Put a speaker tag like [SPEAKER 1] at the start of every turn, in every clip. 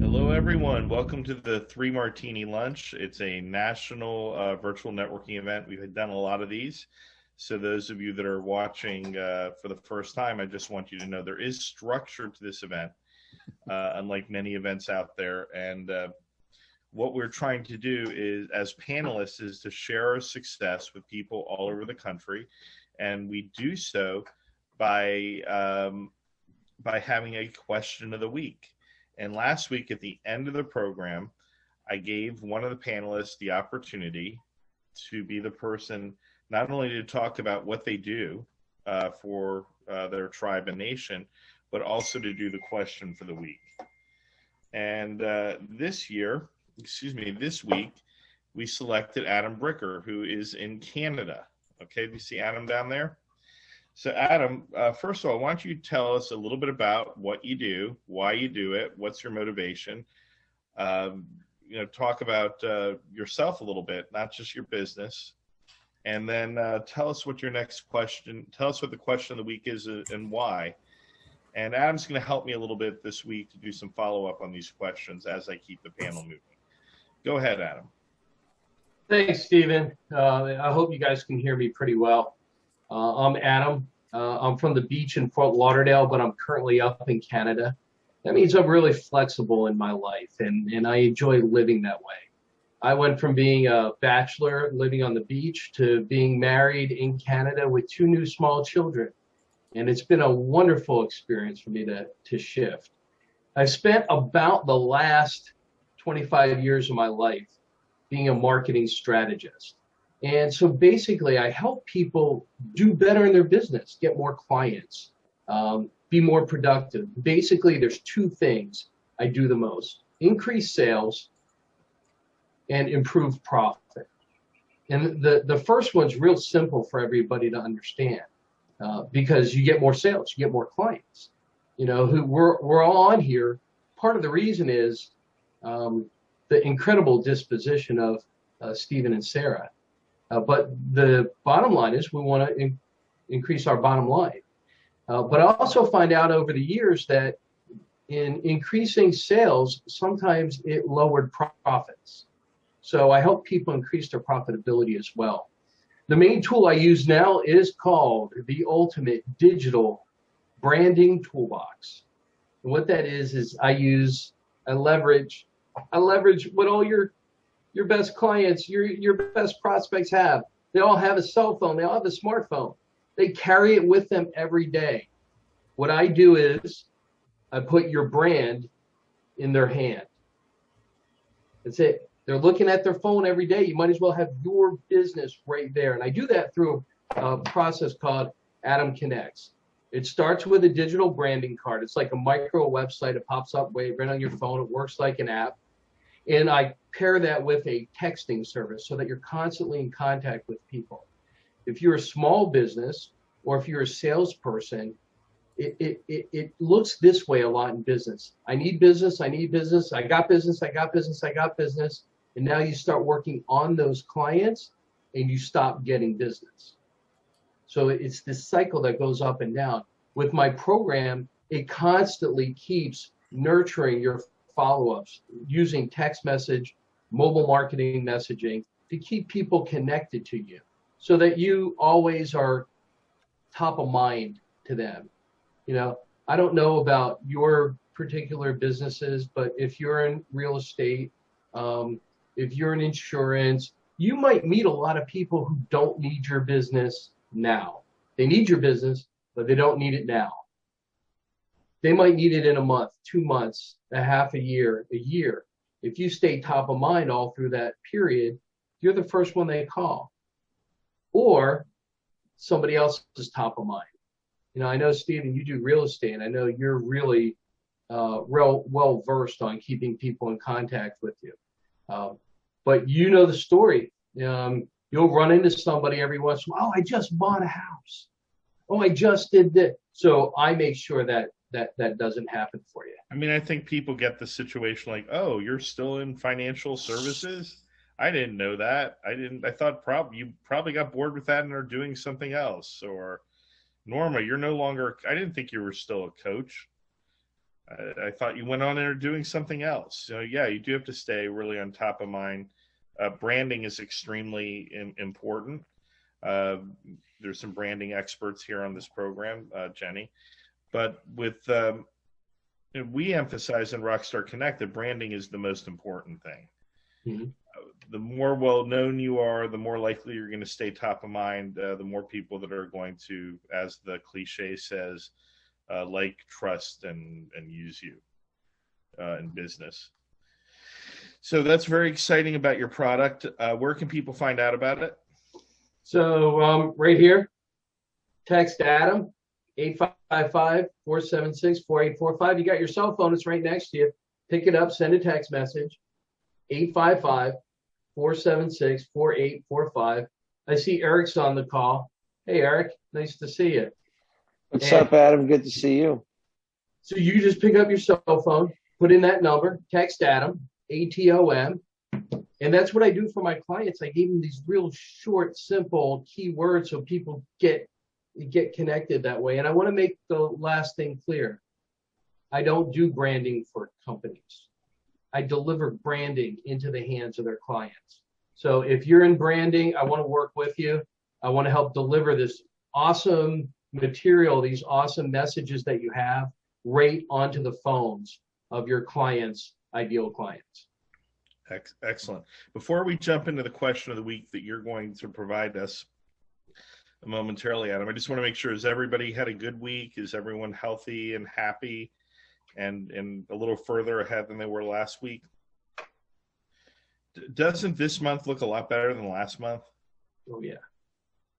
[SPEAKER 1] Hello, everyone. Welcome to the Three Martini Lunch. It's a national virtual networking event. We've done a lot of these. So those of you that are watching for the first time, I just want you to know there is structure to this event, unlike many events out there. And what we're trying to do is, as panelists, is to share our success with people all over the country. And we do so by having a question of the week. And last week at the end of the program, I gave one of the panelists the opportunity to be the person not only to talk about what they do for their tribe and nation, but also to do the question for the week. And this week, we selected Adam Bricker, who is in Canada. Okay, do you see Adam down there? So Adam, first of all, why don't you tell us a little bit about what you do, why you do it, what's your motivation? Talk about yourself a little bit, not just your business. And then tell us what your next question, tell us what the question of the week is and why. And Adam's going to help me a little bit this week to do some follow-up on these questions as I keep the panel moving. Go ahead, Adam.
[SPEAKER 2] Thanks, Stephen. I hope you guys can hear me pretty well. I'm Adam. I'm from the beach in Fort Lauderdale, but I'm currently up in Canada. That means I'm really flexible in my life, and I enjoy living that way. I went from being a bachelor living on the beach to being married in Canada with 2 new small children. And it's been a wonderful experience for me to shift. I've spent about the last 25 years of my life being a marketing strategist. And so basically, I help people do better in their business, get more clients, be more productive. Basically, there's 2 things I do the most: increase sales and improve profit. And the first one's real simple for everybody to understand because you get more sales, you get more clients. We're all on here. Part of the reason is the incredible disposition of Stephen and Sarah. But the bottom line is we want to increase our bottom line. But I also find out over the years that in increasing sales, sometimes it lowered profits. So I help people increase their profitability as well. The main tool I use now is called the Ultimate Digital Branding Toolbox. And what that is I leverage what all your best clients, your best prospects have. They all have a cell phone. They all have a smartphone. They carry it with them every day. What I do is I put your brand in their hand. That's it. They're looking at their phone every day. You might as well have your business right there. And I do that through a process called Adam Connects. It starts with a digital branding card. It's like a micro website. It pops up right on your phone. It works like an app. And I pair that with a texting service so that you're constantly in contact with people. If you're a small business or if you're a salesperson, it looks this way a lot in business. I need business. I need business. I got business. I got business. I got business. And now you start working on those clients and you stop getting business. So it's this cycle that goes up and down. With my program, it constantly keeps nurturing your follow-ups using text message, mobile marketing messaging to keep people connected to you so that you always are top of mind to them. I don't know about your particular businesses, but if you're in real estate, if you're in insurance, you might meet a lot of people who don't need your business now. They need your business, but they don't need it now. They might need it in a month, 2 months, a half a year, a year. If you stay top of mind all through that period, you're the first one they call. Or somebody else is top of mind. I know, Stephen, you do real estate, and I know you're really real well versed on keeping people in contact with you. But you know the story. You'll run into somebody every once in a while. Oh, I just bought a house. Oh, I just did this. So I make sure that doesn't happen for you.
[SPEAKER 1] I mean, I think people get the situation like, oh, you're still in financial services? I didn't know that. I thought you probably got bored with that and are doing something else. Or, Norma, you're no longer, I didn't think you were still a coach. I thought you went on and are doing something else. So yeah, you do have to stay really on top of mind. Branding is extremely important. There's some branding experts here on this program, Jenny. But with we emphasize in Rockstar Connect that branding is the most important thing. Mm-hmm. The more well-known you are, the more likely you're going to stay top of mind, the more people that are going to, as the cliche says, like, trust, and use you in business. So that's very exciting about your product. Where can people find out about it?
[SPEAKER 2] So right here, text Adam, 855-476-4845. You got your cell phone. It's right next to you. Pick it up, send a text message, 855-476-4845. I see Eric's on the call. Hey, Eric, nice to see you.
[SPEAKER 3] What's up, Adam? Good to see you.
[SPEAKER 2] So you just pick up your cell phone, put in that number, text Adam, ATOM, and that's what I do for my clients. I gave them these real short, simple keywords so people get connected that way. And I want to make the last thing clear. I don't do branding for companies. I deliver branding into the hands of their clients. So if you're in branding, I want to work with you. I want to help deliver this awesome material, these awesome messages that you have right onto the phones of your clients, ideal clients.
[SPEAKER 1] Excellent. Before we jump into the question of the week that you're going to provide us momentarily, Adam, I just want to make sure, has everybody had a good week? Is everyone healthy and happy and a little further ahead than they were last week? Doesn't this month look a lot better than last month?
[SPEAKER 2] Oh, yeah.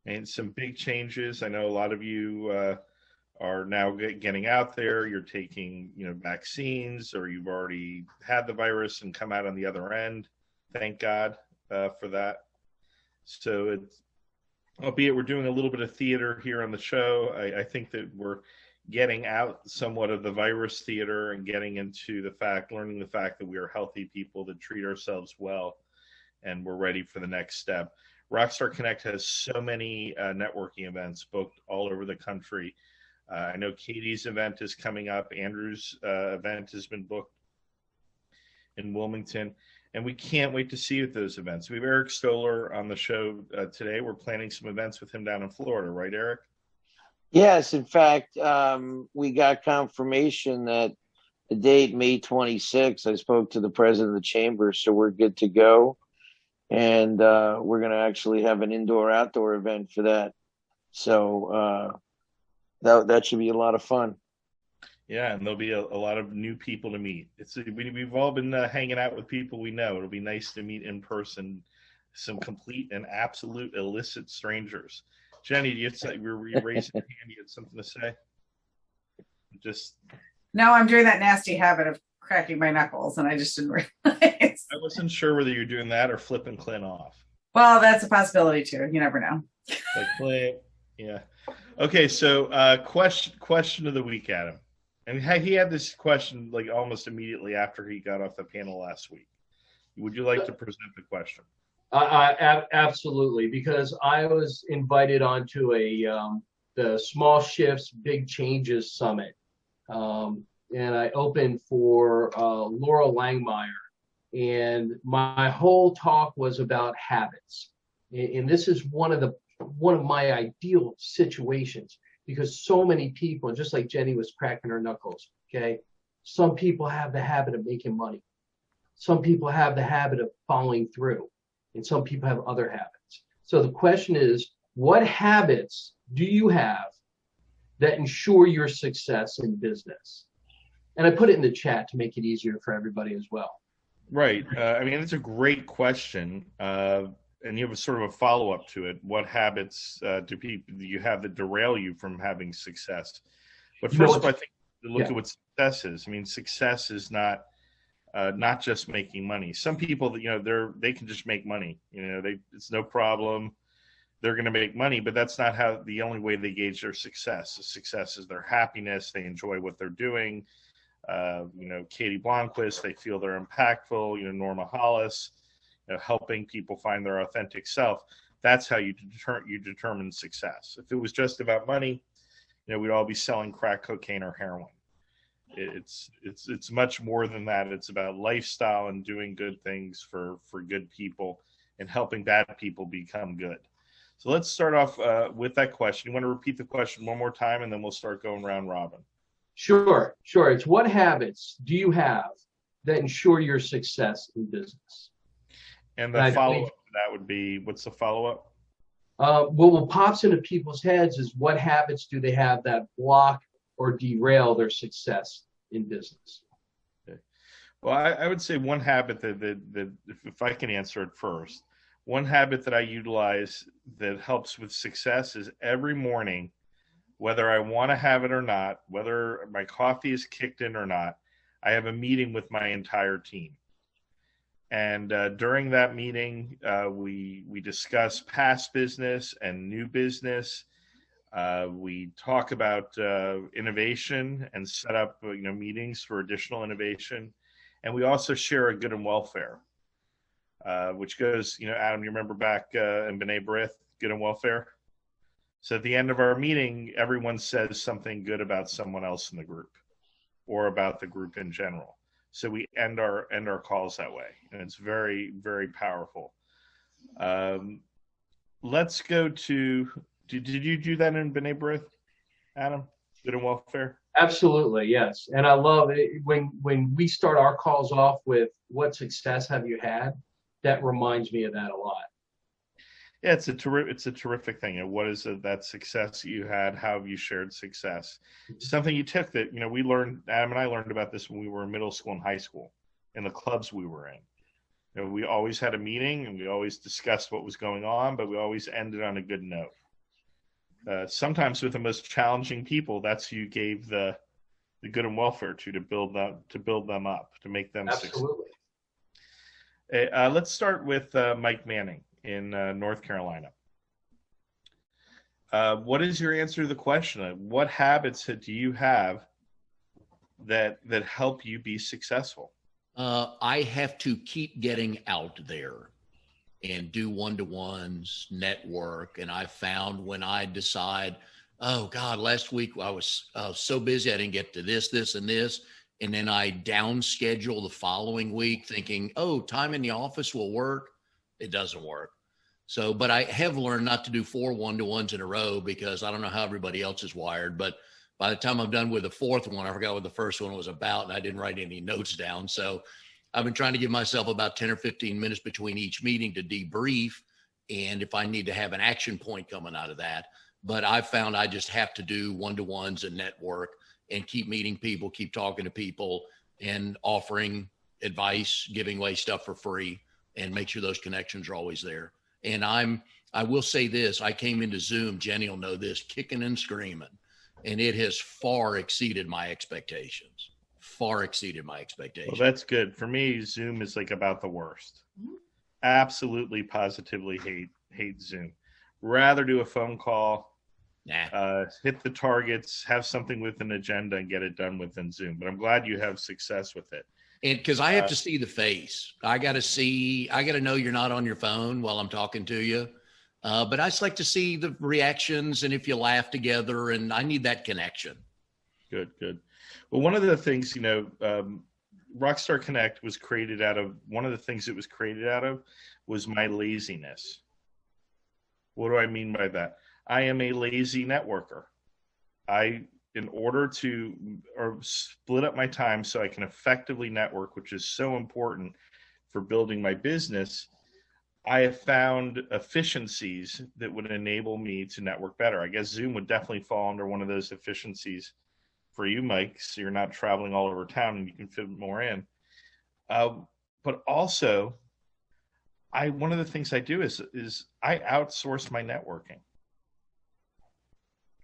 [SPEAKER 1] And some big changes. I know a lot of you are now getting out there. You're taking, vaccines, or you've already had the virus and come out on the other end. Thank God for that. So it's, albeit we're doing a little bit of theater here on the show, I think that we're getting out somewhat of the virus theater and getting into learning the fact that we are healthy people that treat ourselves well, and we're ready for the next step. Rockstar Connect has so many networking events booked all over the country. I know Katie's event is coming up. Andrew's event has been booked in Wilmington, and we can't wait to see you at those events. We have Eric Stoller on the show today. We're planning some events with him down in Florida, right, Eric?
[SPEAKER 3] Yes, in fact, we got confirmation that the date, May 26th, I spoke to the president of the chamber, so we're good to go. And we're going to actually have an indoor-outdoor event for that. So that should be a lot of fun.
[SPEAKER 1] Yeah, and there'll be a lot of new people to meet. We've all been hanging out with people we know. It'll be nice to meet in person some complete and absolute illicit strangers. Jenny, you were raising your hand. You had something to say?
[SPEAKER 4] No, I'm doing that nasty habit of cracking my knuckles, and I just didn't realize.
[SPEAKER 1] I wasn't sure whether you're doing that or flipping Clint off.
[SPEAKER 4] Well, that's a possibility too. You never know.
[SPEAKER 1] Like Clint, yeah. Okay, so question of the week, Adam. And he had this question like almost immediately after he got off the panel last week. Would you like to present the question?
[SPEAKER 2] Absolutely, because I was invited onto the Small Shifts, Big Changes Summit. And I opened for Laura Langmeyer. And my whole talk was about habits. And this is one of my ideal situations, because so many people, just like Jenny was cracking her knuckles, okay? Some people have the habit of making money. Some people have the habit of following through. And some people have other habits. So the question is, what habits do you have that ensure your success in business? And I put it in the chat to make it easier for everybody as well.
[SPEAKER 1] Right. I mean, it's a great question. And you have a sort of a follow-up to it. What habits do you have that derail you from having success? But first of all, I think to look at what success is. I mean, success is not just making money. Some people, they can just make money. It's no problem. They're going to make money, but that's not the only way they gauge their success. The success is their happiness. They enjoy what they're doing. Katie Blomquist, they feel they're impactful. Norma, Hollis, helping people find their authentic self. That's how you determine success. If it was just about money, we'd all be selling crack cocaine or heroin. It's much more than that. It's about lifestyle and doing good things for good people and helping bad people become good. So let's start off with that question. You want to repeat the question one more time, and then we'll start going round robin.
[SPEAKER 2] Sure. It's what habits do you have that ensure your success in business?
[SPEAKER 1] And the follow-up to that would be, what's the follow-up?
[SPEAKER 2] What pops into people's heads is what habits do they have that block or derail their success in business?
[SPEAKER 1] Okay. Well, I would say one habit that if I can answer it first, one habit that I utilize that helps with success is every morning, whether I want to have it or not, whether my coffee is kicked in or not, I have a meeting with my entire team. And during that meeting, we discuss past business and new business. We talk about innovation and set up meetings for additional innovation. And we also share a good and welfare, which goes, Adam, you remember back in B'nai B'rith, good and welfare? So at the end of our meeting, everyone says something good about someone else in the group or about the group in general. So we end our calls that way, and it's very, very powerful. Let's go to. Did you do that in B'nai B'rith, Adam? Good and welfare.
[SPEAKER 2] Absolutely, yes. And I love it when we start our calls off with "What success have you had?" That reminds me of that a lot.
[SPEAKER 1] Yeah, it's a terrific thing. What is that success that you had? How have you shared success? Something you took that, we learned, Adam and I learned about this when we were in middle school and high school, in the clubs we were in. We always had a meeting and we always discussed what was going on, but we always ended on a good note. Sometimes with the most challenging people, that's who you gave the good and welfare to build them up, to make them
[SPEAKER 2] Absolutely.
[SPEAKER 1] successful. Let's start with Mike Manning in North Carolina. What is your answer to the question? What habits do you have that help you be successful?
[SPEAKER 5] I have to keep getting out there and do one-to-ones, network. And I found when I decide, oh God, last week I was so busy I didn't get to this, and this. And then I down schedule the following week thinking, oh, time in the office will work. It doesn't work. So, but I have learned not to do 4 one-to-ones in a row because I don't know how everybody else is wired. But by the time I'm done with the fourth one, I forgot what the first one was about and I didn't write any notes down. So I've been trying to give myself about 10 or 15 minutes between each meeting to debrief. And if I need to have an action point coming out of that, but I've found I just have to do one-to-ones and network and keep meeting people, keep talking to people and offering advice, giving away stuff for free and make sure those connections are always there. And I will say this, I came into Zoom, Jenny will know this, kicking and screaming, and it has far exceeded my expectations. Well,
[SPEAKER 1] that's good. For me, Zoom is like about the worst. Absolutely, positively hate Zoom. Rather do a phone call, hit the targets, have something with an agenda and get it done within Zoom. But I'm glad you have success with it.
[SPEAKER 5] And because I have to see the face, I got to know you're not on your phone while I'm talking to you. But I just like to see the reactions and if you laugh together, and I need that connection.
[SPEAKER 1] Good. Well, one of the things, Rockstar Connect was created out of, one of the things it was created out of was my laziness. What do I mean by that? I am a lazy networker. In order to split up my time so I can effectively network, which is so important for building my business, I have found efficiencies that would enable me to network better. I guess Zoom would definitely fall under one of those efficiencies for you, Mike, so you're not traveling all over town and you can fit more in. But also, one of the things I do is I outsource my networking.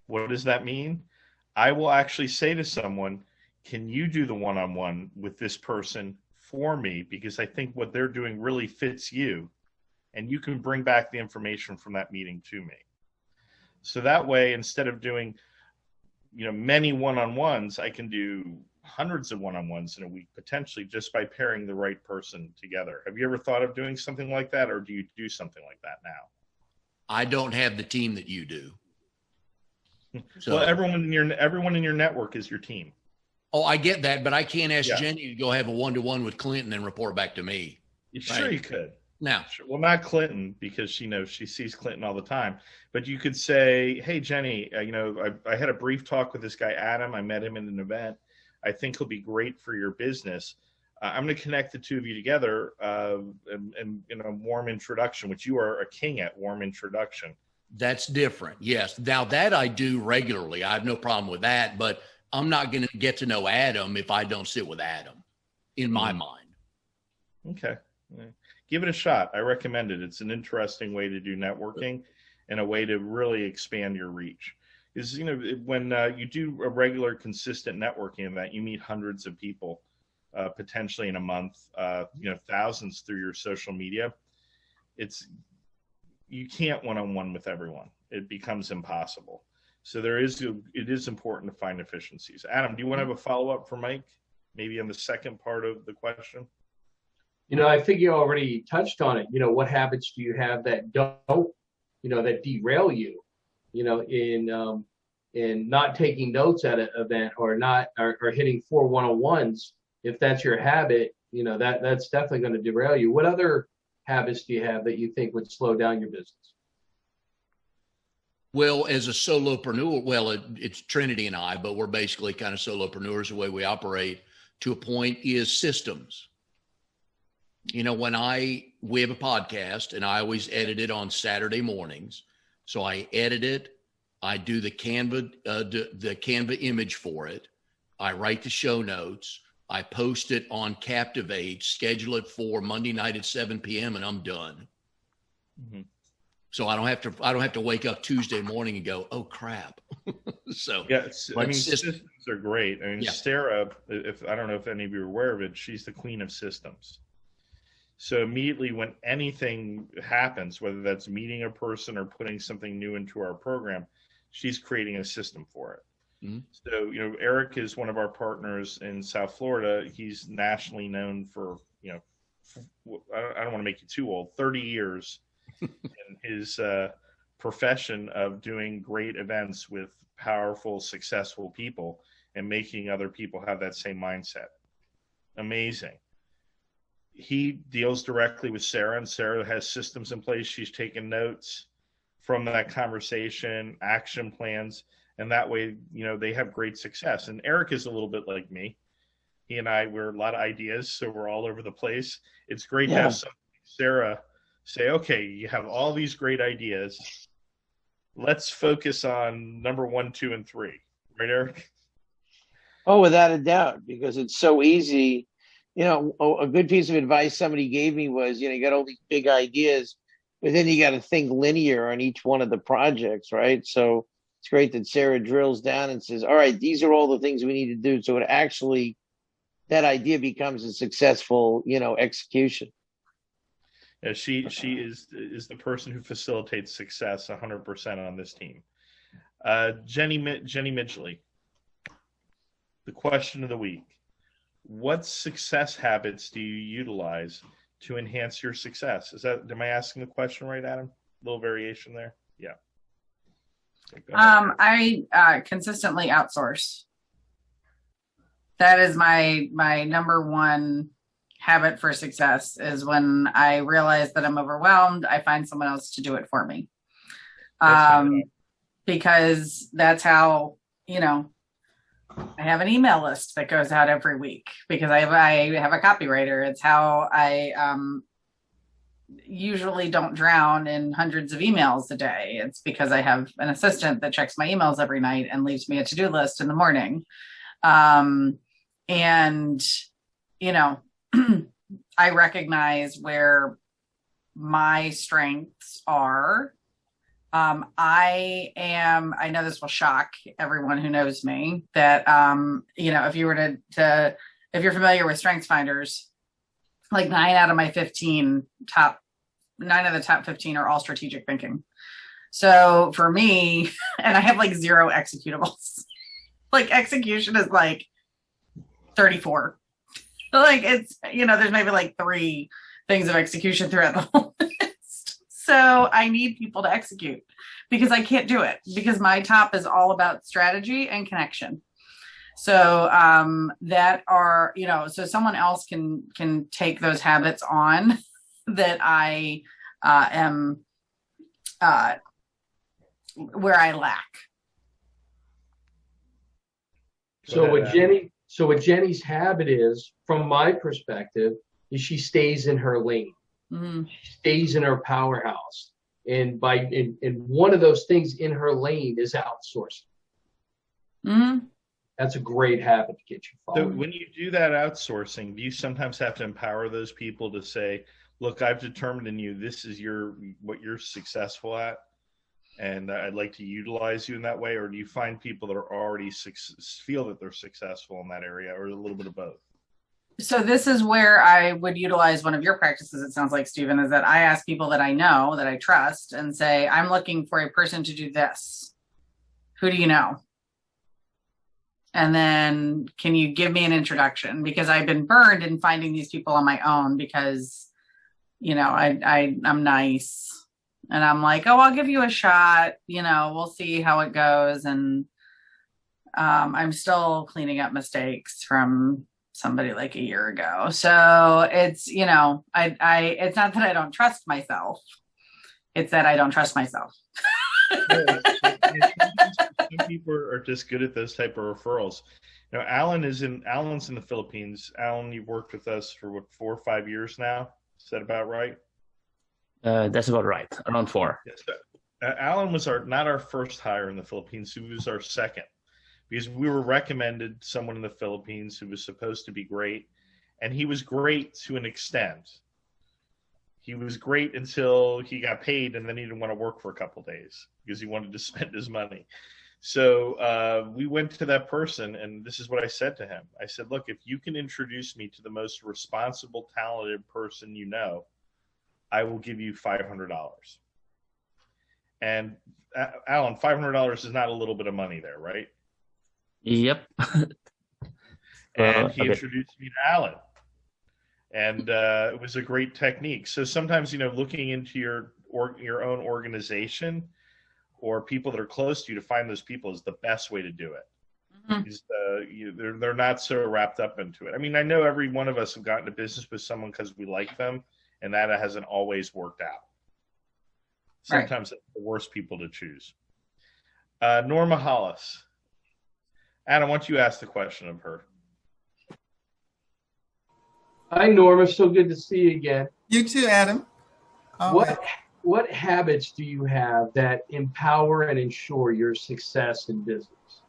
[SPEAKER 1] What does that mean? I will actually say to someone, can you do the one-on-one with this person for me? Because I think what they're doing really fits you, and you can bring back the information from that meeting to me. So that way, instead of doing, many one-on-ones, I can do hundreds of one-on-ones in a week, potentially just by pairing the right person together. Have you ever thought of doing something like that, or do you do something like that now?
[SPEAKER 5] I don't have the team that you do. So,
[SPEAKER 1] well, everyone in your network is your team.
[SPEAKER 5] Oh, I get that, but I can't ask
[SPEAKER 1] Yeah.
[SPEAKER 5] Jenny to go have a one-to-one with Clint and then report back to me.
[SPEAKER 1] Sure, you could.
[SPEAKER 5] Now,
[SPEAKER 1] Well, not Clinton, because she sees Clinton all the time. But you could say, "Hey, Jenny, I had a brief talk with this guy Adam. I met him in an event. I think he'll be great for your business. I'm going to connect the two of you together and warm introduction, which you are a king at, warm introduction."
[SPEAKER 5] that's different. Yes. Now that I do regularly, I have no problem with that, but I'm not going to get to know Adam if I don't sit with Adam, in my mind.
[SPEAKER 1] Okay. Give it a shot. I recommend it. It's an interesting way to do networking and a way to really expand your reach. Is when you do a regular, consistent networking event, you meet hundreds of people, potentially in a month. Thousands through your social media. You can't one-on-one with everyone. It becomes impossible. So it is important to find efficiencies. Adam, do you want to have a follow-up for Mike? Maybe on the second part of the question?
[SPEAKER 2] I think you already touched on it. What habits do you have that don't, that derail you, in not taking notes at an event or hitting 4 one-on-ones? If that's your habit, that's definitely going to derail you. What other habits do you have that you think would slow down your business?
[SPEAKER 5] Well, as a solopreneur, it's Trinity and I, but we're basically kind of solopreneurs. The way we operate to a point is systems. We have a podcast and I always edit it on Saturday mornings. So I edit it. I do the Canva image for it. I write the show notes. I post it on Captivate, schedule it for Monday night at 7 p.m. and I'm done. Mm-hmm. So I don't have to wake up Tuesday morning and go, oh crap. So
[SPEAKER 1] yeah, systems are great. Sarah, I don't know if any of you are aware of it, she's the queen of systems. So immediately when anything happens, whether that's meeting a person or putting something new into our program, she's creating a system for it. Mm-hmm. So, Eric is one of our partners in South Florida. He's nationally known for, I don't want to make you too old, 30 years in his profession of doing great events with powerful, successful people and making other people have that same mindset. Amazing. He deals directly with Sarah, and Sarah has systems in place. She's taken notes from that conversation, action plans, and that way, they have great success. And Eric is a little bit like me. He and I, we're a lot of ideas, so we're all over the place. It's great to have something like Sarah say, okay, you have all these great ideas. Let's focus on number 1, 2, and 3. Right, Eric?
[SPEAKER 3] Oh, without a doubt, because it's so easy. A good piece of advice somebody gave me was, you got all these big ideas, but then you got to think linear on each one of the projects, right? So it's great that Sarah drills down and says, all right, these are all the things we need to do. So that idea becomes a successful, execution.
[SPEAKER 1] Yeah, she is the person who facilitates success 100% on this team. Jenny Midgley, the question of the week. What success habits do you utilize to enhance your success? Am I asking the question right, Adam? A little variation there? Yeah.
[SPEAKER 4] I consistently outsource. That is my number one habit for success, is when I realize that I'm overwhelmed, I find someone else to do it for me. Because that's how, I have an email list that goes out every week because I have a copywriter. It's how I usually don't drown in hundreds of emails a day. It's because I have an assistant that checks my emails every night and leaves me a to-do list in the morning. I recognize where my strengths are. I know this will shock everyone who knows me, that, if you were if you're familiar with Strengths Finders, like 9 out of the top 15 are all strategic thinking. So for me, and I have like 0 executables, like execution is like 34. Like it's, there's maybe like 3 things of execution throughout the whole list. So I need people to execute because I can't do it because my top is all about strategy and connection. So that are, so someone else can take those habits on that I am where I lack.
[SPEAKER 2] So what Jenny's habit is, from my perspective, is she stays in her lane.
[SPEAKER 4] Mm-hmm.
[SPEAKER 2] She stays in her powerhouse. And one of those things in her lane is outsourcing.
[SPEAKER 4] Mm-hmm.
[SPEAKER 2] That's a great habit to get you following.
[SPEAKER 1] So when you do that outsourcing, do you sometimes have to empower those people to say, look, I've determined in you, this is what you're successful at, and I'd like to utilize you in that way? Or do you find people that are already feel that they're successful in that area, or a little bit of both?
[SPEAKER 4] So this is where I would utilize one of your practices, it sounds like, Stephen, is that I ask people that I know, that I trust, and say, I'm looking for a person to do this. Who do you know? And then can you give me an introduction? Because I've been burned in finding these people on my own because, I'm nice. And I'm like, oh, I'll give you a shot. We'll see how it goes. And I'm still cleaning up mistakes from somebody like a year ago. So it's, it's not that I don't trust myself. It's that I don't trust myself.
[SPEAKER 1] Some people are just good at those type of referrals. Alan's in the Philippines. Alan, you've worked with us for 4 or 5 years now. Is that about right?
[SPEAKER 6] That's about right. Around 4.
[SPEAKER 1] Yes. Alan was not our first hire in the Philippines. He was our second, because we were recommended someone in the Philippines who was supposed to be great, and he was great to an extent. He was great until he got paid, and then he didn't want to work for a couple of days because he wanted to spend his money. So we went to that person, and this is what I said to him. I said, look, if you can introduce me to the most responsible, talented person you know, I will give you $500. And Alan, $500 is not a little bit of money there, right?
[SPEAKER 6] Yep.
[SPEAKER 1] And he introduced me to Alan. And it was a great technique. So sometimes, looking into your own organization or people that are close to you to find those people is the best way to do it. Mm-hmm. They're not so wrapped up into it. I mean, I know every one of us have gotten into business with someone because we like them, and that hasn't always worked out. Sometimes it's the worst people to choose. Norma, Hollis. Adam, why don't you ask the question of her?
[SPEAKER 2] Hi, Norma. So good to see you again.
[SPEAKER 7] You too, Adam.
[SPEAKER 2] What habits do you have that empower and ensure your success in business?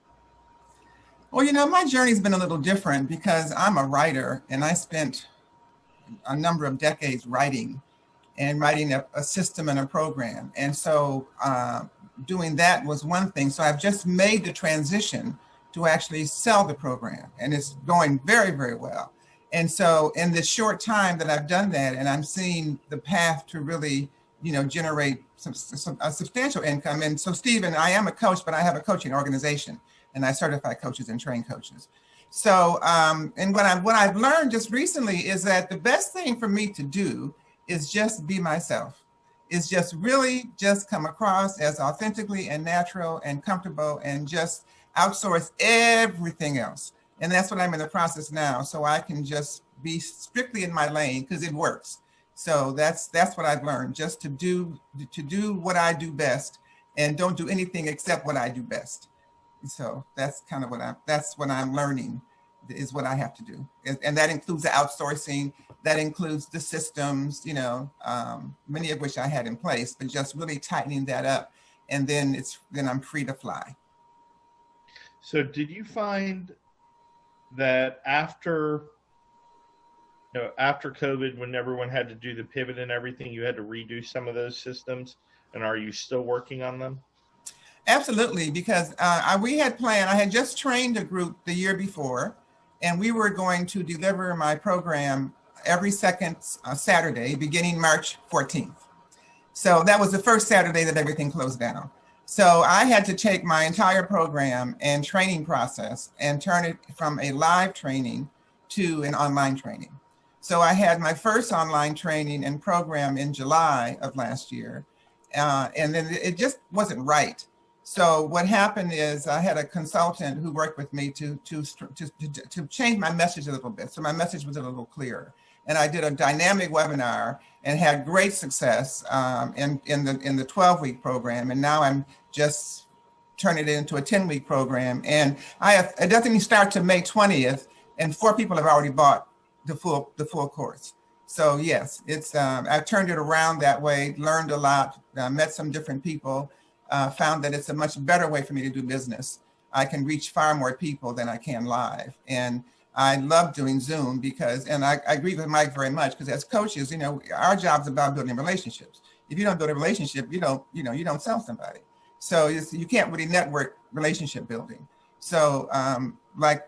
[SPEAKER 7] Well, my journey's been a little different because I'm a writer, and I spent a number of decades writing a system and a program. And so doing that was one thing. So I've just made the transition to actually sell the program, and it's going very, very well. And so in the short time that I've done that, and I'm seeing the path to really, generate a substantial income. And so, Stephen, I am a coach, but I have a coaching organization, and I certify coaches and train coaches. So, and what I've learned just recently is that the best thing for me to do is just be myself, is just really just come across as authentically and natural and comfortable, and just outsource everything else. And that's what I'm in the process now. So I can just be strictly in my lane because it works. So that's what I've learned, just to do what I do best, and don't do anything except what I do best. So that's kind of what I'm learning, is what I have to do. And that includes the outsourcing, that includes the systems, many of which I had in place, but just really tightening that up. And then I'm free to fly.
[SPEAKER 1] So did you find that after COVID, when everyone had to do the pivot and everything, you had to redo some of those systems? And are you still working on them?
[SPEAKER 7] Absolutely, because we had planned, I had just trained a group the year before, and we were going to deliver my program every second Saturday, beginning March 14th. So that was the first Saturday that everything closed down. So I had to take my entire program and training process and turn it from a live training to an online training. So I had my first online training and program in July of last year. And then it just wasn't right. So what happened is I had a consultant who worked with me to change my message a little bit. So my message was a little clearer. And I did a dynamic webinar and had great success in the 12-week program. And now I'm just turning it into a 10-week program. And it doesn't even start to May 20th, and 4 people have already bought the full course. So yes, it's I've turned it around that way, learned a lot, met some different people, found that it's a much better way for me to do business. I can reach far more people than I can live. And I love doing Zoom because, and I agree with Mike very much, because as coaches, you know, our job is about building relationships. If you don't build a relationship, you don't sell somebody. So you can't really network relationship building. So like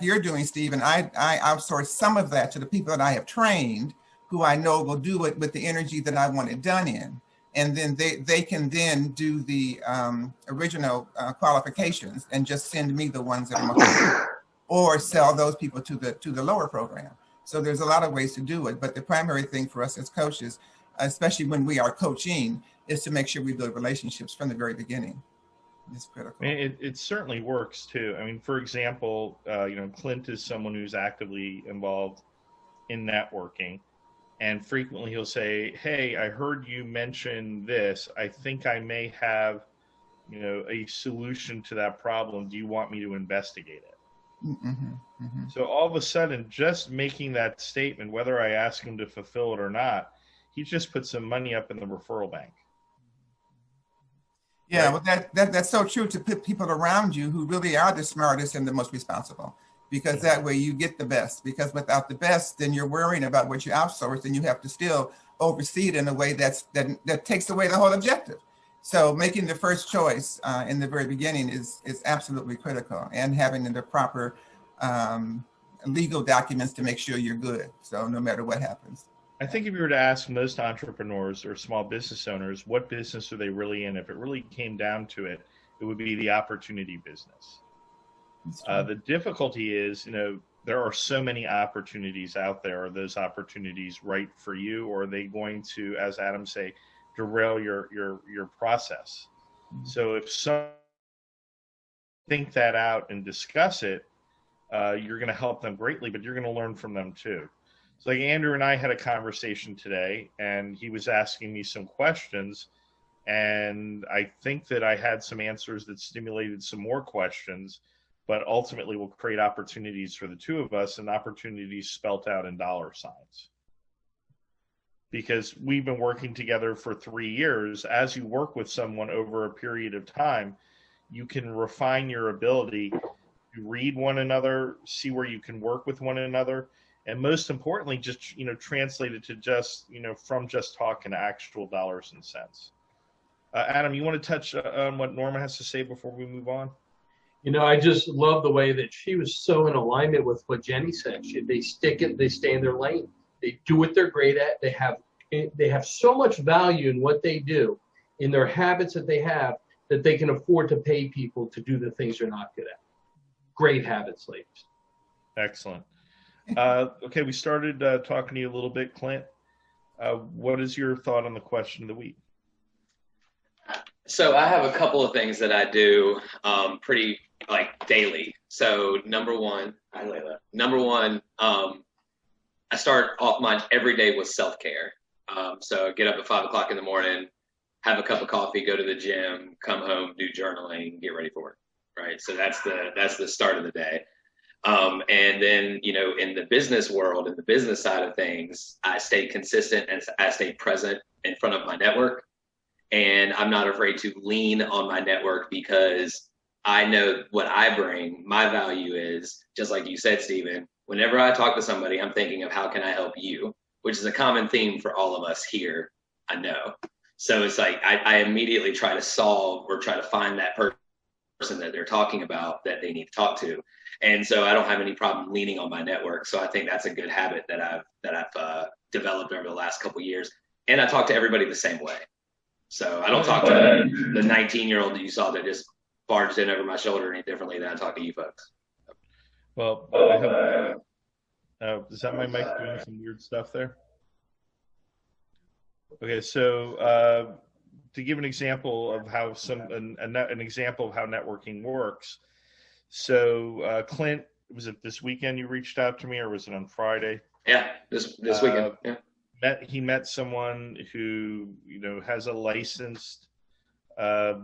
[SPEAKER 7] you're doing, Stephen, I outsource some of that to the people that I have trained, who I know will do it with the energy that I want it done in. And then they can then do the original qualifications and just send me the ones that I'm okay, or sell those people to the lower program. So there's a lot of ways to do it. But the primary thing for us as coaches, especially when we are coaching, is to make sure we build relationships from the very beginning. It's critical.
[SPEAKER 1] It certainly works too. I mean, for example, Clint is someone who's actively involved in networking, and frequently he'll say, "Hey, I heard you mention this. I think I may have, a solution to that problem. Do you want me to investigate it?"
[SPEAKER 7] Mm-hmm, mm-hmm.
[SPEAKER 1] So all of a sudden, just making that statement, whether I ask him to fulfill it or not, he just put some money up in the referral bank.
[SPEAKER 7] Yeah,
[SPEAKER 1] right?
[SPEAKER 7] well, that's so true, to put people around you who really are the smartest and the most responsible, because that way you get the best. Because without the best, then you're worrying about what you outsource, and you have to still oversee it in a way that takes away the whole objective. So making the first choice in the very beginning is absolutely critical, and having the proper legal documents to make sure you're good. So no matter what happens.
[SPEAKER 1] I think if you were to ask most entrepreneurs or small business owners, what business are they really in? If it really came down to it, it would be the opportunity business. The difficulty is, there are so many opportunities out there. Are those opportunities right for you, or are they going to, as Adam say, derail your process? Mm-hmm. So if some think that out and discuss it, you're going to help them greatly, but you're going to learn from them too. So like Andrew and I had a conversation today, and he was asking me some questions, and I think that I had some answers that stimulated some more questions, but ultimately will create opportunities for the two of us, and opportunities spelt out in dollar signs. Because we've been working together for 3 years. As you work with someone over a period of time, you can refine your ability to read one another, see where you can work with one another, and most importantly, just, translate it to just, from just talking to actual dollars and cents. Adam, you want to touch on what Norma has to say before we move on?
[SPEAKER 2] I just love the way that she was so in alignment with what Jenny said. They stick it, they stay in their lane. They do what they're great at. They have so much value in what they do, in their habits that they have, that they can afford to pay people to do the things they're not good at. Great habits, ladies.
[SPEAKER 1] Excellent. Okay, we started talking to you a little bit, Clint. What is your thought on the question of the week?
[SPEAKER 8] So I have a couple of things that I do pretty daily. So number one, I start off my every day with self-care. So I get up at 5 o'clock in the morning, have a cup of coffee, go to the gym, come home, do journaling, get ready for work. Right. So that's the start of the day. And then, in the business world, in the business side of things, I stay consistent and I stay present in front of my network. And I'm not afraid to lean on my network, because I know what I bring. My value is, just like you said, Stephen, whenever I talk to somebody, I'm thinking of how can I help you, which is a common theme for all of us here, I know. So it's like I immediately try to solve or try to find that person that they're talking about that they need to talk to. And so I don't have any problem leaning on my network. So I think that's a good habit that I've developed over the last couple of years. And I talk to everybody the same way. So I don't talk to the 19-year-old that you saw that just barged in over my shoulder any differently than I talk to you folks.
[SPEAKER 1] Well, I hope Is that my mic doing some weird stuff there? Okay, so to give an example of how an example of how networking works. So Clint, was it this weekend you reached out to me, or was it on Friday?
[SPEAKER 8] Yeah, this weekend. Yeah.
[SPEAKER 1] He met someone who has a licensed a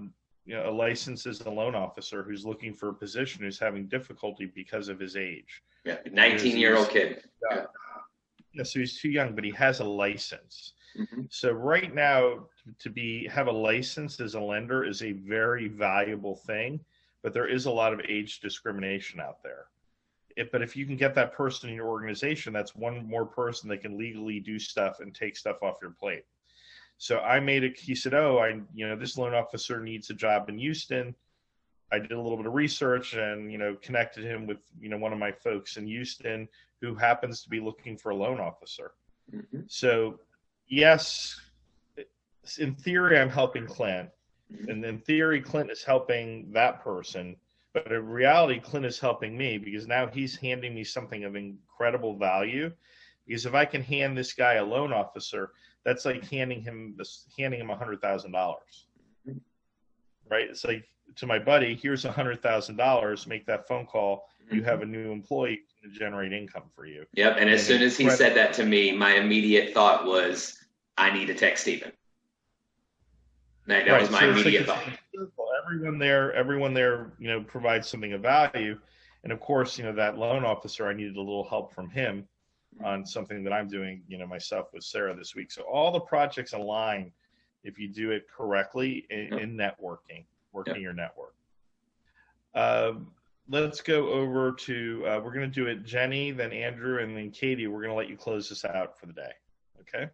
[SPEAKER 1] license as a loan officer who's looking for a position, who's having difficulty because of his age.
[SPEAKER 8] Yeah, 19-year-old kid.
[SPEAKER 1] Yeah, so he's too young, but he has a license.
[SPEAKER 8] Mm-hmm.
[SPEAKER 1] So right now, have a license as a lender is a very valuable thing, but there is a lot of age discrimination out there. But if you can get that person in your organization, that's one more person that can legally do stuff and take stuff off your plate. So he said, this loan officer needs a job in Houston. I did a little bit of research and, connected him with, one of my folks in Houston who happens to be looking for a loan officer.
[SPEAKER 8] Mm-hmm.
[SPEAKER 1] So yes, in theory, I'm helping Clint. And in theory, Clint is helping that person. But in reality, Clint is helping me because now he's handing me something of incredible value. Because if I can hand this guy a loan officer, that's like handing him $100,000, right? It's like, to my buddy, here's $100,000. Make that phone call. You have a new employee to generate income for you.
[SPEAKER 8] Yep. And as soon as he said that to me, my immediate thought was, I need to text Stephen. That was my immediate thought.
[SPEAKER 1] Everyone there, provides something of value. And of course, that loan officer, I needed a little help from him on something that I'm doing, myself with Sarah this week. So all the projects align if you do it correctly in networking, working your network. Let's go over to, we're going to do it Jenny, then Andrew, and then Katie. We're going to let you close this out for the day. Okay.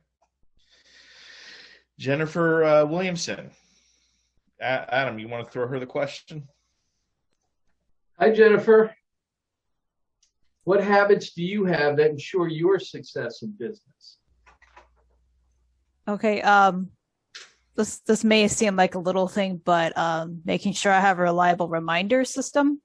[SPEAKER 1] Jennifer Williamson. Adam, you want to throw her the question?
[SPEAKER 2] Hi, Jennifer. What habits do you have that ensure your success in business?
[SPEAKER 9] Okay. This may seem like a little thing, but making sure I have a reliable reminder system.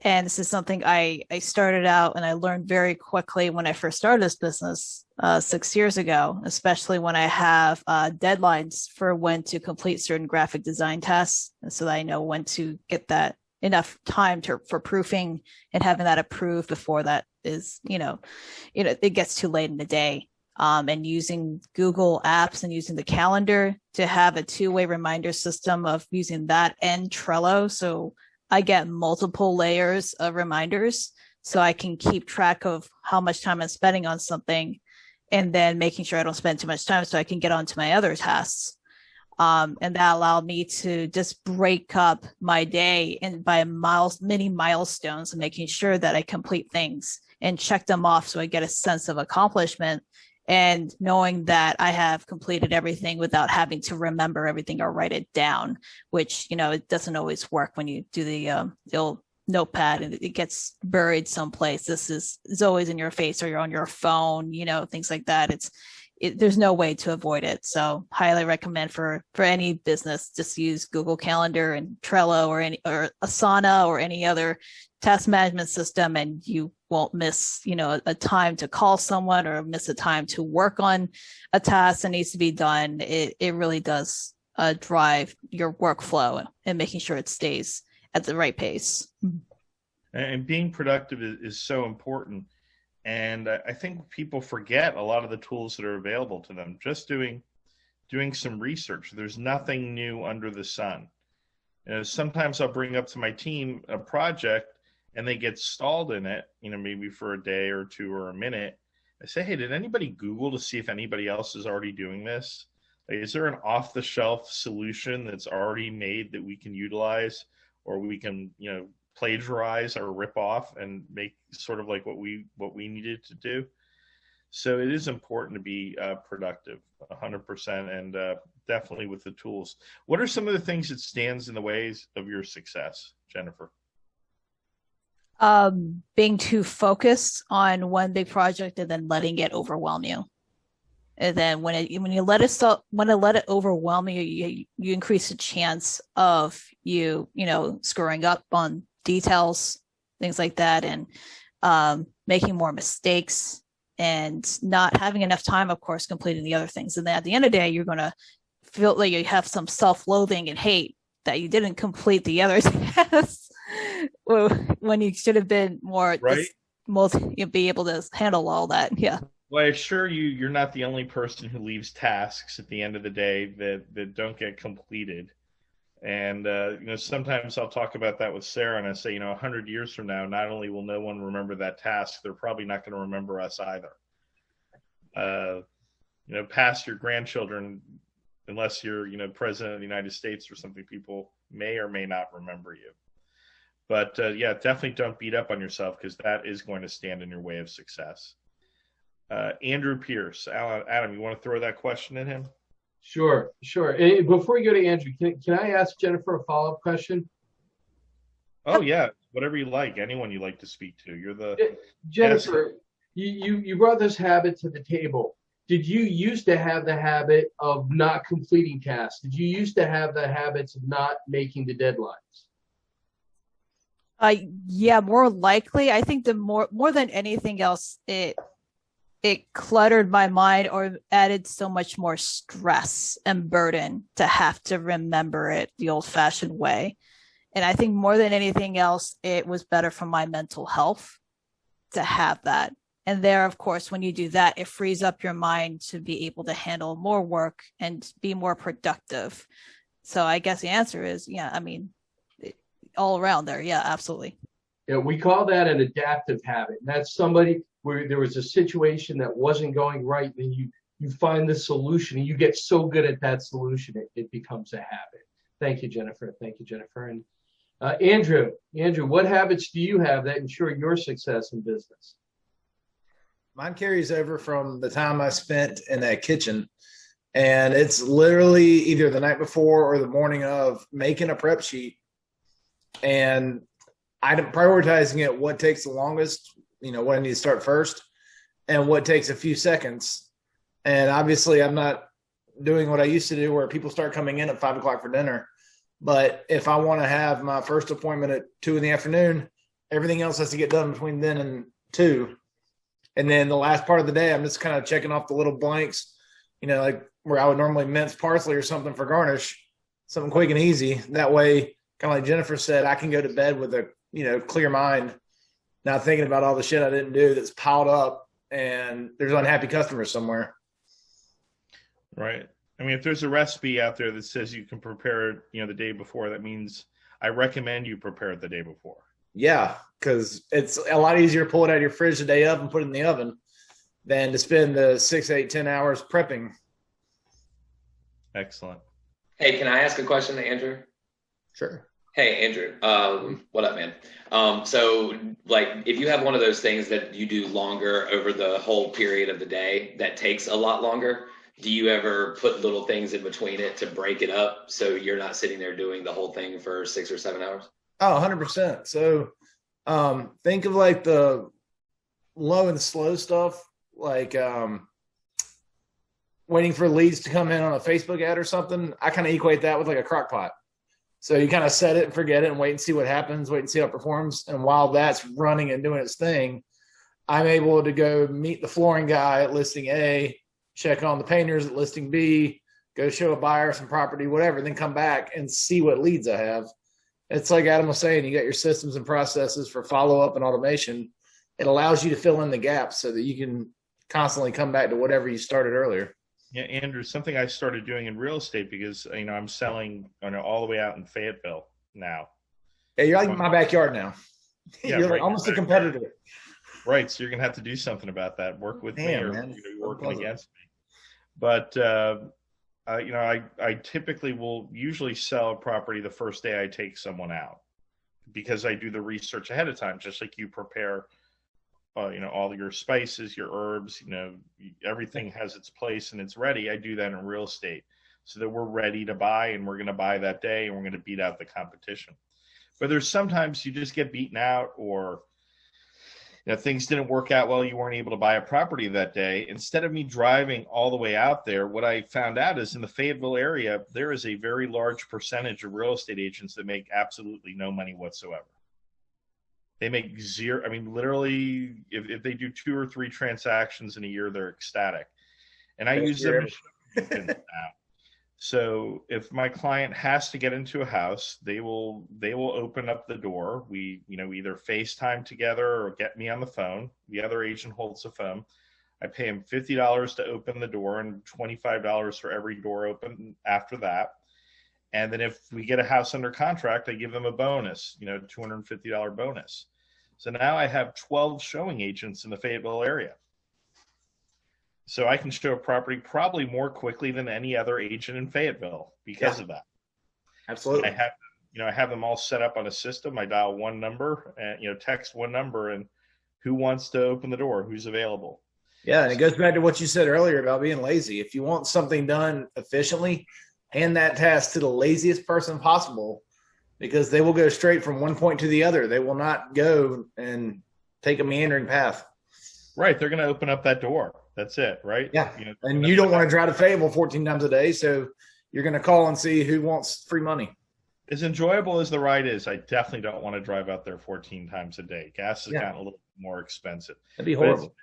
[SPEAKER 9] And this is something I started out and I learned very quickly when I first started this business 6 years ago, especially when I have deadlines for when to complete certain graphic design tasks, so that I know when to get that enough time for proofing and having that approved before that is, it gets too late in the day. And using Google Apps and using the calendar to have a two-way reminder system of using that and Trello. So I get multiple layers of reminders so I can keep track of how much time I'm spending on something and then making sure I don't spend too much time so I can get on to my other tasks. And that allowed me to just break up my day by mini milestones and making sure that I complete things and check them off so I get a sense of accomplishment and knowing that I have completed everything without having to remember everything or write it down, which, it doesn't always work when you do the old notepad and it gets buried someplace. It's always in your face or you're on your phone, things like that. There's no way to avoid it. So highly recommend for any business, just use Google Calendar and Trello or Asana or any other task management system, and you won't miss, a time to call someone or miss a time to work on a task that needs to be done. It really does drive your workflow and making sure it stays at the right pace.
[SPEAKER 1] And being productive is so important. And I think people forget a lot of the tools that are available to them. Just doing some research. There's nothing new under the sun. Sometimes I'll bring up to my team a project and they get stalled in it, maybe for a day or two or a minute. I say, hey, did anybody Google to see if anybody else is already doing this? Like, is there an off-the-shelf solution that's already made that we can utilize, or we can, plagiarize or rip off and make sort of like what we needed to do? So it is important to be productive, 100%, and definitely with the tools. What are some of the things that stands in the ways of your success, Jennifer?
[SPEAKER 9] Being too focused on one big project and then letting it overwhelm you. And then when you let it overwhelm you, you increase the chance of you screwing up on details, things like that. And making more mistakes, and not having enough time, of course, completing the other things. And then at the end of the day, you're going to feel like you have some self-loathing and hate that you didn't complete the other tasks when you should have been more
[SPEAKER 1] right.
[SPEAKER 9] Be able to handle all that. Yeah.
[SPEAKER 1] Well, I assure you, you're not the only person who leaves tasks at the end of the day that don't get completed. And, sometimes I'll talk about that with Sarah, and I say, 100 years from now, not only will no one remember that task, they're probably not going to remember us either. Past your grandchildren, unless you're, president of the United States or something, people may or may not remember you. But, definitely don't beat up on yourself, because that is going to stand in your way of success. Andrew Pierce. Adam, you want to throw that question at him?
[SPEAKER 2] Sure. And before you go to Andrew, can I ask Jennifer a follow-up question?
[SPEAKER 1] Oh, yeah. Whatever you like. Anyone you like to speak to. You're the
[SPEAKER 2] Jennifer, you brought this habit to the table. Did you used to have the habit of not completing tasks? Did you used to have the habits of not making the deadlines?
[SPEAKER 9] Yeah, more likely. I think the more than anything else, it cluttered my mind, or added so much more stress and burden to have to remember it the old-fashioned way. And I think more than anything else, it was better for my mental health to have that. And there, of course, when you do that, it frees up your mind to be able to handle more work and be more productive. So I guess the answer is, all around there. Yeah, absolutely.
[SPEAKER 2] Yeah, we call that an adaptive habit. That's somebody where there was a situation that wasn't going right, and you find the solution, and you get so good at that solution, it becomes a habit. Thank you, Jennifer. And Andrew, what habits do you have that ensure your success in business?
[SPEAKER 10] Mine carries over from the time I spent in that kitchen, and it's literally either the night before or the morning of making a prep sheet and prioritizing it, what takes the longest, what I need to start first, and what takes a few seconds. And obviously I'm not doing what I used to do where people start coming in at 5 o'clock for dinner. But if I want to have my first appointment at 2 p.m, everything else has to get done between then and 2. And then the last part of the day, I'm just kind of checking off the little blanks, like where I would normally mince parsley or something for garnish, something quick and easy. That way, kind of like Jennifer said, I can go to bed with a, clear mind, not thinking about all the shit I didn't do that's piled up, and there's unhappy customers somewhere.
[SPEAKER 1] Right. If there's a recipe out there that says you can prepare it, the day before, that means I recommend you prepare it the day before.
[SPEAKER 10] Yeah, because it's a lot easier to pull it out of your fridge the day of and put it in the oven than to spend the 6, 8, 10 hours prepping.
[SPEAKER 1] Excellent.
[SPEAKER 8] Hey, can I ask a question to Andrew?
[SPEAKER 10] Sure.
[SPEAKER 8] Hey, Andrew. What up, man? So, if you have one of those things that you do longer over the whole period of the day that takes a lot longer, do you ever put little things in between it to break it up so you're not sitting there doing the whole thing for 6 or 7 hours?
[SPEAKER 10] Oh, 100%. So think of like the low and slow stuff, like waiting for leads to come in on a Facebook ad or something. I kind of equate that with like a crock pot. So you kind of set it and forget it and wait and see what happens, wait and see how it performs. And while that's running and doing its thing, I'm able to go meet the flooring guy at listing A, check on the painters at listing B, go show a buyer some property, whatever, then come back and see what leads I have. It's like Adam was saying, you got your systems and processes for follow-up and automation. It allows you to fill in the gaps so that you can constantly come back to whatever you started earlier.
[SPEAKER 1] Yeah, Andrew, something I started doing in real estate because, I'm selling all the way out in Fayetteville now.
[SPEAKER 10] Yeah, you're like my backyard now.
[SPEAKER 1] Yeah,
[SPEAKER 10] you're
[SPEAKER 1] right,
[SPEAKER 10] like almost a competitor.
[SPEAKER 1] Right, so you're going to have to do something about that. Work with me, or
[SPEAKER 10] man,
[SPEAKER 1] you're working against me. But, I typically will usually sell a property the first day I take someone out because I do the research ahead of time, just like you prepare all your spices, your herbs, everything has its place and it's ready. I do that in real estate so that we're ready to buy, and we're going to buy that day, and we're going to beat out the competition. But there's sometimes you just get beaten out, or things didn't work out well, you weren't able to buy a property that day. Instead of me driving all the way out there, what I found out is in the Fayetteville area, there is a very large percentage of real estate agents that make absolutely no money whatsoever. They make zero. I mean, literally, if they do 2 or 3 transactions in a year, they're ecstatic. And I use them now. So if my client has to get into a house, they will open up the door. We either FaceTime together or get me on the phone. The other agent holds the phone. I pay him $50 to open the door and $25 for every door open after that. And then if we get a house under contract, I give them a bonus, $250 bonus. So now I have 12 showing agents in the Fayetteville area. So I can show a property probably more quickly than any other agent in Fayetteville because of that.
[SPEAKER 10] Absolutely.
[SPEAKER 1] And I have them all set up on a system. I dial one number and text one number and who wants to open the door, who's available.
[SPEAKER 10] Yeah, and it goes back to what you said earlier about being lazy. If you want something done efficiently, hand that task to the laziest person possible, because they will go straight from one point to the other. They will not go and take a meandering path.
[SPEAKER 1] Right. They're going to open up that door. That's it, right?
[SPEAKER 10] Yeah. And you don't want to drive to Fayetteville 14 times a day, so you're going to call and see who wants free money.
[SPEAKER 1] As enjoyable as the ride is, I definitely don't want to drive out there 14 times a day. Gas has gotten a little more expensive.
[SPEAKER 10] That'd be horrible.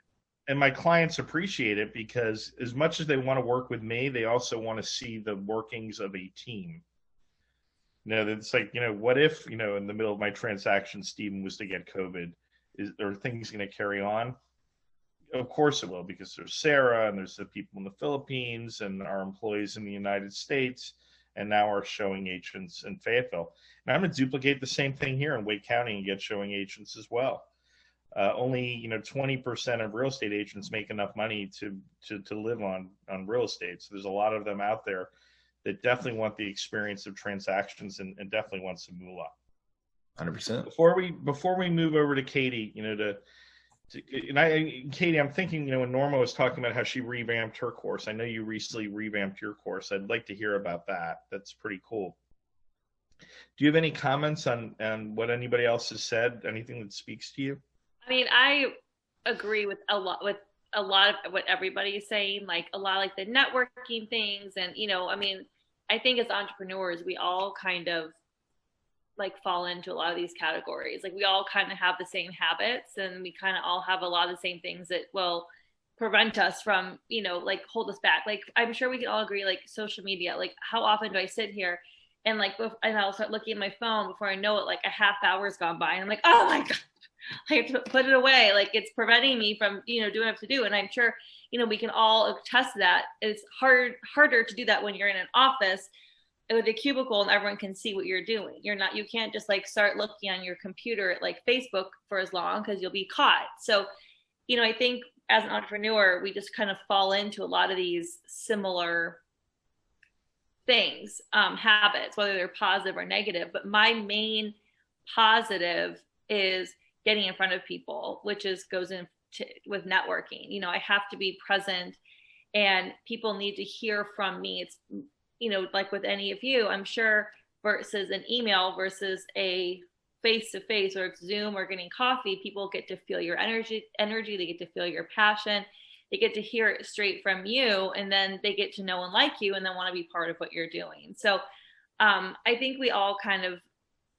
[SPEAKER 1] And my clients appreciate it because as much as they want to work with me, they also want to see the workings of a team. It's like, what if, in the middle of my transaction, Stephen was to get COVID? Are things going to carry on? Of course it will, because there's Sarah and there's the people in the Philippines and our employees in the United States and now our showing agents in Fayetteville. And I'm going to duplicate the same thing here in Wake County and get showing agents as well. Only 20% of real estate agents make enough money to live on real estate. So there's a lot of them out there that definitely want the experience of transactions and definitely want some moolah.
[SPEAKER 10] 100%.
[SPEAKER 1] Before we move over to Katie, Katie, I'm thinking, when Norma was talking about how she revamped her course, I know you recently revamped your course. I'd like to hear about that. That's pretty cool. Do you have any comments on what anybody else has said? Anything that speaks to you?
[SPEAKER 11] I mean, I agree with a lot of what everybody's saying, like a lot of like the networking things. And, I think as entrepreneurs, we all kind of like fall into a lot of these categories. Like we all kind of have the same habits and we kind of all have a lot of the same things that will prevent us from, like hold us back. Like I'm sure we can all agree, like social media, like how often do I sit here and and I'll start looking at my phone before I know it, like a half hour's gone by and I'm like, oh my God, I have to put it away. Like it's preventing me from, doing what I have to do. And I'm sure, we can all attest to that. It's harder to do that when you're in an office with a cubicle and everyone can see what you're doing. You can't just like start looking on your computer at like Facebook for as long because you'll be caught. So, I think as an entrepreneur, we just kind of fall into a lot of these similar things, habits, whether they're positive or negative. But my main positive is getting in front of people, which goes in with networking. I have to be present and people need to hear from me. It's, like with any of you, I'm sure, versus an email versus a face-to-face or Zoom or getting coffee, people get to feel your energy, they get to feel your passion, they get to hear it straight from you, and then they get to know and like you and then want to be part of what you're doing. So I think we all kind of,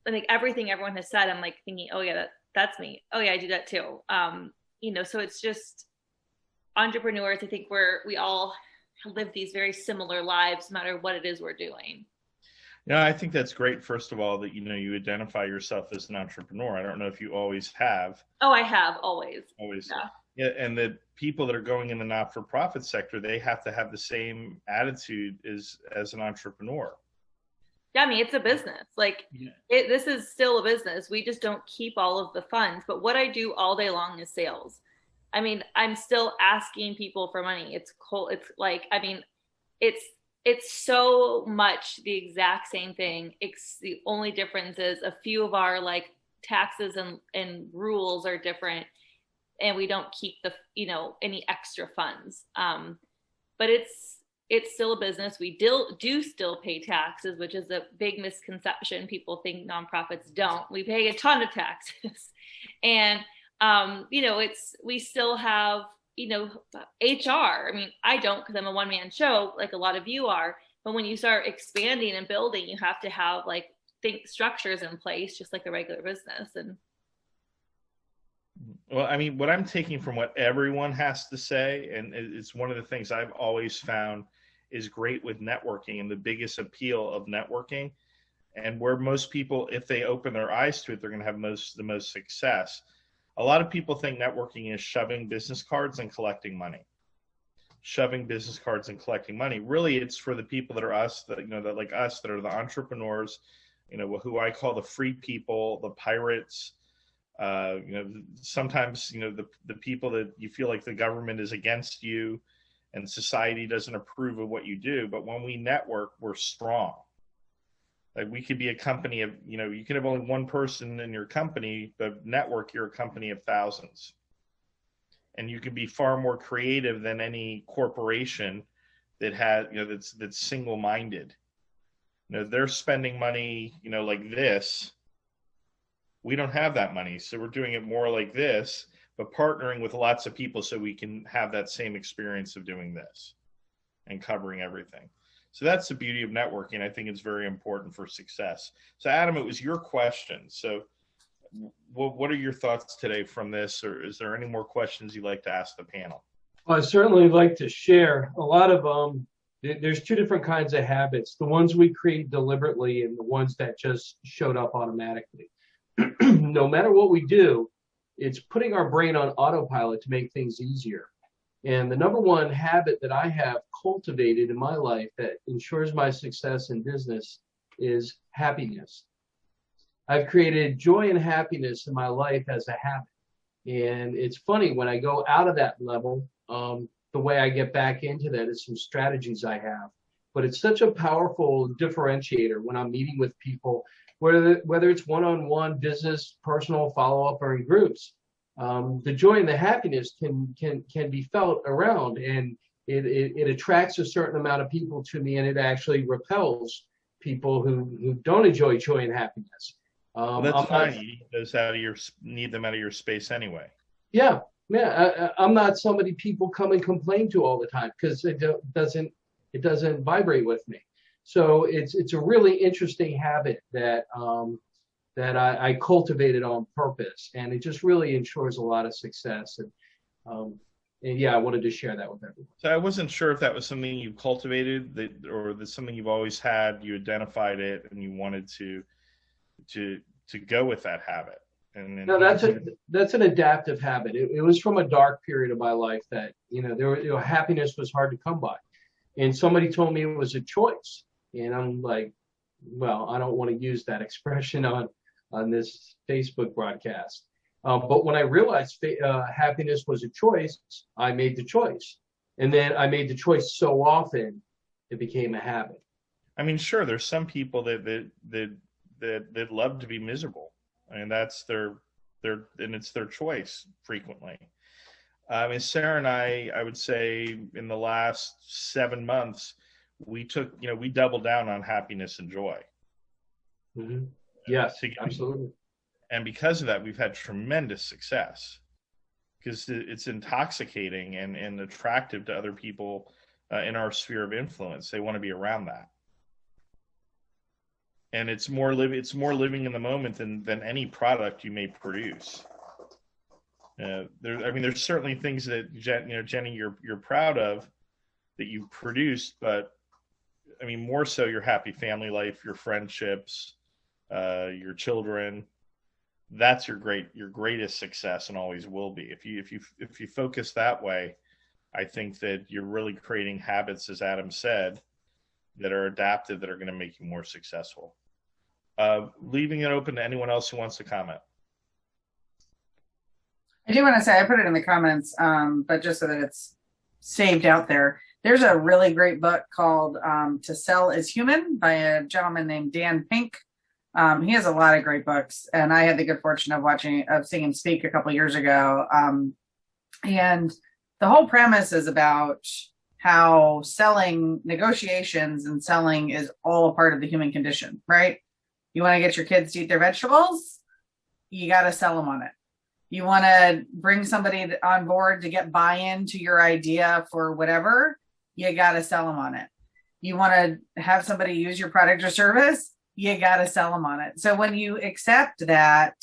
[SPEAKER 11] like everything everyone has said, I'm like thinking, oh yeah, that's me. Oh yeah, I do that too. So it's just entrepreneurs, I think we all live these very similar lives, no matter what it is we're doing.
[SPEAKER 1] Yeah, I think that's great. First of all, that you identify yourself as an entrepreneur. I don't know if you always have.
[SPEAKER 11] Oh, I have always.
[SPEAKER 1] Yeah, and the people that are going in the not-for-profit sector, they have to have the same attitude as an entrepreneur.
[SPEAKER 11] Yeah, I mean, it's a business. Like this is still a business. We just don't keep all of the funds. But what I do all day long is sales. I mean, I'm still asking people for money. It's cool. It's like, I mean, it's so much the exact same thing. It's the only difference is a few of our like taxes and rules are different, and we don't keep the any extra funds. But it's still a business. We do still pay taxes, which is a big misconception. People think nonprofits don't. We pay a ton of taxes, and we still have, HR. I mean, I don't because I'm a one-man show like a lot of you are. But when you start expanding and building, you have to have structures in place, just like a regular business. And
[SPEAKER 1] Well, I mean, what I'm taking from what everyone has to say, and it's one of the things I've always found is great with networking and the biggest appeal of networking, and where most people, if they open their eyes to it, they're going to have the most success. A lot of people think networking is shoving business cards and collecting money. Shoving business cards and collecting money. Really, it's for the people that are us, that that like us, that are the entrepreneurs, who I call the free people, the pirates. Sometimes the people that you feel like the government is against you, and society doesn't approve of what you do. But when we network, we're strong. Like we could be a company of, you could have only one person in your company, but network, you're a company of thousands. And you can be far more creative than any corporation that has, that's single-minded. They're spending money, like this. We don't have that money, so we're doing it more like this, but partnering with lots of people so we can have that same experience of doing this and covering everything. So that's the beauty of networking. I think it's very important for success. So Adam, it was your question. So what are your thoughts today from this, or is there any more questions you'd like to ask the panel?
[SPEAKER 2] Well, I certainly like to share a lot of there's two different kinds of habits, the ones we create deliberately and the ones that just showed up automatically. No matter what we do, it's putting our brain on autopilot to make things easier. And the number one habit that I have cultivated in my life that ensures my success in business is happiness. I've created joy and happiness in my life as a habit. And it's funny, when I go out of that level, the way I get back into that is some strategies I have. But it's such a powerful differentiator when I'm meeting with people, whether it's one-on-one, business, personal, follow-up, or in groups. The joy and the happiness can be felt around, and it attracts a certain amount of people to me, and it actually repels people who don't enjoy joy and happiness.
[SPEAKER 1] Well, that's fine. You need them out of your space anyway.
[SPEAKER 2] Yeah. I'm not somebody people come and complain to all the time because it doesn't vibrate with me. So it's a really interesting habit that I cultivated on purpose, and it just really ensures a lot of success. And yeah, I wanted to share that with everyone.
[SPEAKER 1] So I wasn't sure if that was something you cultivated, or that's something you've always had. You identified it, and you wanted to go with that habit. And
[SPEAKER 2] no, that's an adaptive habit. It was from a dark period of my life that happiness was hard to come by, and somebody told me it was a choice, and I'm like, well, I don't want to use that expression on this Facebook broadcast. But when I realized happiness was a choice, I made the choice. And then I made the choice so often, it became a habit.
[SPEAKER 1] I mean, sure, there's some people that love to be miserable. I mean, that's and it's their choice frequently. I mean, Sarah and I would say in the last 7 months, we doubled down on happiness and joy.
[SPEAKER 2] Mm-hmm. Yes, absolutely.
[SPEAKER 1] And because of that, we've had tremendous success, because it's intoxicating and attractive to other people in our sphere of influence. They want to be around that. And it's more living in the moment than any product you may produce. There's certainly things that Jenny, you're proud of that you've produced, but I mean, more so your happy family life, your friendships, your children. That's your greatest success, and always will be. If you focus that way, I think that you're really creating habits, as Adam said, that are adaptive, that are going to make you more successful. Leaving it open to anyone else who wants to comment.
[SPEAKER 4] I do want to say, I put it in the comments, but just so that it's saved out there, there's a really great book called To Sell is Human by a gentleman named Dan Pink. He has a lot of great books, and I had the good fortune of seeing him speak a couple of years ago. And the whole premise is about how negotiations and selling is all a part of the human condition, right? You want to get your kids to eat their vegetables, you got to sell them on it. You want to bring somebody on board to get buy-in to your idea for whatever, you got to sell them on it. You want to have somebody use your product or service, you got to sell them on it. So when you accept that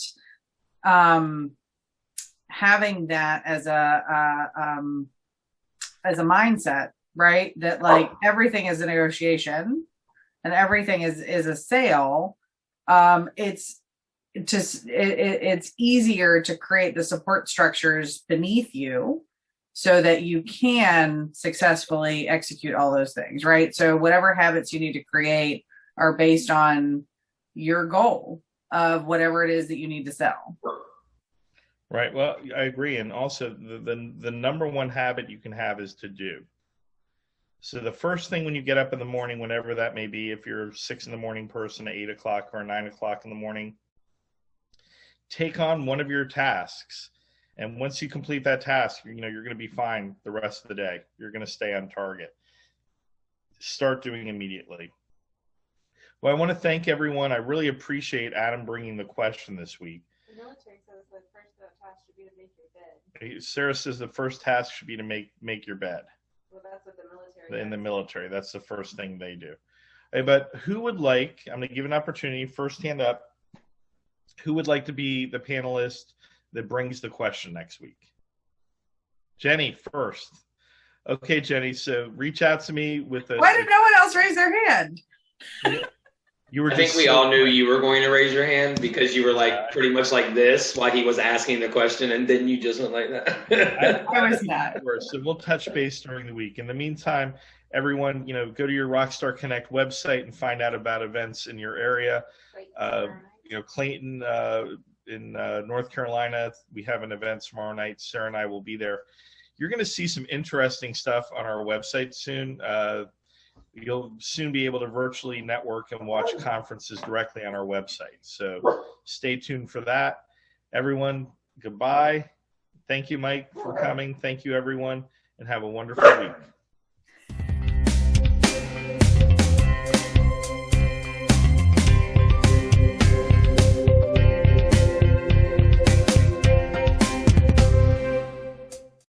[SPEAKER 4] having that as a mindset, right? That like everything is a negotiation and everything is a sale. It's easier to create the support structures beneath you so that you can successfully execute all those things, right? So whatever habits you need to create are based on your goal of whatever it is that you need to sell.
[SPEAKER 1] Right. Well, I agree. And also the number one habit you can have is to do. So the first thing when you get up in the morning, whenever that may be, if you're a 6 a.m. person, 8 o'clock or 9 o'clock in the morning, take on one of your tasks. And once you complete that task, you're going to be fine the rest of the day. You're going to stay on target. Start doing immediately. Well, I want to thank everyone. I really appreciate Adam bringing the question this week.
[SPEAKER 12] The military says the first task should be to make your bed.
[SPEAKER 1] Sarah says the first task should be to make your bed.
[SPEAKER 12] Well, that's what the military
[SPEAKER 1] in the military. That's the first thing they do. Hey, but who would like, I'm going to give an opportunity, first hand up, who would like to be the panelist that brings the question next week? Jenny first. Okay, Jenny, so reach out to me with a...
[SPEAKER 4] Why did no one else raise their hand?
[SPEAKER 1] You were
[SPEAKER 8] I think we all knew you were going to raise your hand because you were like pretty much like this while he was asking the question, and then you just went like that.
[SPEAKER 4] I was not.
[SPEAKER 1] So we'll touch base during the week. In the meantime, everyone, go to your Rockstar Connect website and find out about events in your area. Clayton in North Carolina, we have an event tomorrow night. Sarah and I will be there. You're going to see some interesting stuff on our website soon. You'll soon be able to virtually network and watch conferences directly on our website. So stay tuned for that. Everyone, goodbye. Thank you, Mike, for coming. Thank you, everyone, and have a wonderful week.